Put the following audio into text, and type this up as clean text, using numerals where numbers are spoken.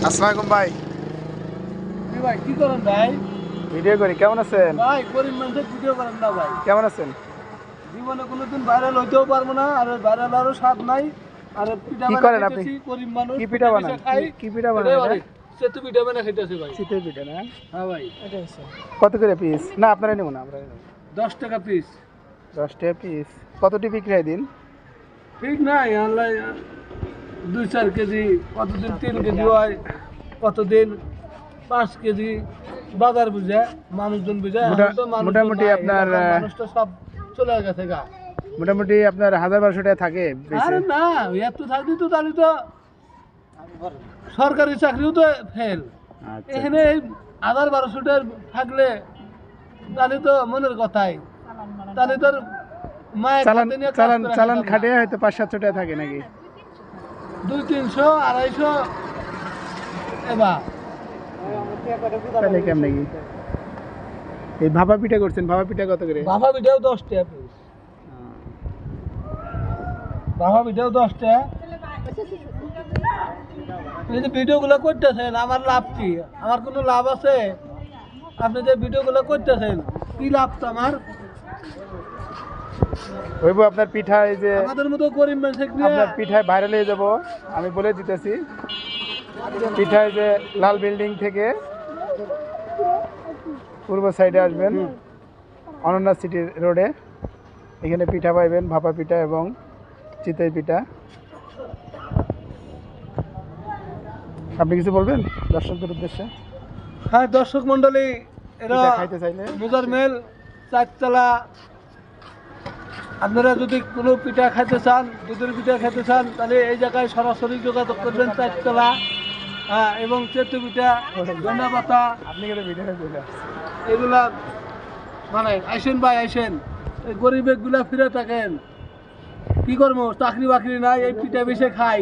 আসসালামু ভাই। ভাই কি করেন ভাই? ভিডিও করি, কেমন আছেন? ভাই গরিব মানুষের ভিডিও করেন না ভাই। কেমন আছেন? জীবনে কোনোদিন ভাইরাল হইতেও পারবো না, আর ভাইরাল আরও স্বাদ নাই। আর পিঠা কি বানা করেন আপনি? খাইতেছি, গরিব মানুষ কি পিঠা বানান? খাই। কি পিঠা বানান এটাই এটা? অনেক। সেতু পিঠা বানা খাইতেছি ভাই। চিতই পিঠা না? হ্যাঁ ভাই, কত করে পিস? না আপনারা নেব না, আমরা নেব। 10 টাকা পিস। 10 টাকা পিস। কতটি বিক্রি হয় দিন? ঠিক নাই, আল্লাহ 2-4 কেজি, কতদিন 3 কেজি হয়, কতদিন 5 কেজি। বাজার বুঝে, মানুষজন বুঝে। মোটামুটি আপনার মানুষ তো সব চলে গেছে গা। মোটামুটি আপনার 1000-1200 টাকা থাকে বেশি। আরে না, এত থাকলে তো তাহলে তো সরকারি চাকরিও তো ফেল। আচ্ছা, এখানে 1000-1200 থাকলে তাহলে তো মনের কথাই, তাহলে তোর মায়ের চালান খাতে নিয়ে কাজ চালান করে চালান খেতাম খাটে না। হয়তো 500-700 টাকা থাকে নাকি? 200-300-250 এবার তাহলে কেমন নাকি? এই ভাপা পিঠা করছেন, ভাপা পিঠা কত করে? বাবা পিঠাও 10 টাকা পিস। বাবা পিঠাও 10 টাকা। এই যে ভিডিওগুলো করতেছেন, আমার লাভ কি? আমার কোনো লাভ আছে? আপনি যে ভিডিওগুলো করতেছেন, কি লাভ তো আমার? হইব আপনার পিঠা, এই যে আমাদের মতো গরিব মানুষ নিয়ে আপনার পিঠায় ভাইরাল হয়ে যাব, আমি বলে দিতেছি। পিঠায় যে লাল বিল্ডিং থেকে পূর্ব সাইডে আসবেন, অনন্যা সিটি রোডে, এখানে পিঠা পাইবেন, ভাপা পিঠা এবং চিতই পিঠা। আপনি কিছু বলবেন দর্শকদের উদ্দেশ্যে? হ্যাঁ দর্শক মন্ডলী, এরা পিঠা খাইতে চাইলে মুজার মেল 4 তলা। আপনারা যদি কোনো পিঠা খাইতে চান, দুধের পিঠা খেতে চান, তাহলে এই জায়গায় সরাসরি যোগাযোগ করবেন 4 তলা। হ্যাঁ, এবং চেতু পিঠা, ধনা পাতা, আপনি কিন্তু ভিডিওটা চলে আসছে। এগুলা মানে আইসেন ভাই আইসেন। এই গরিবের গুলা ফিরে থাকেন, কি করবো? চাকরি বাকরি নাই, এই পিঠা বেশি খাই।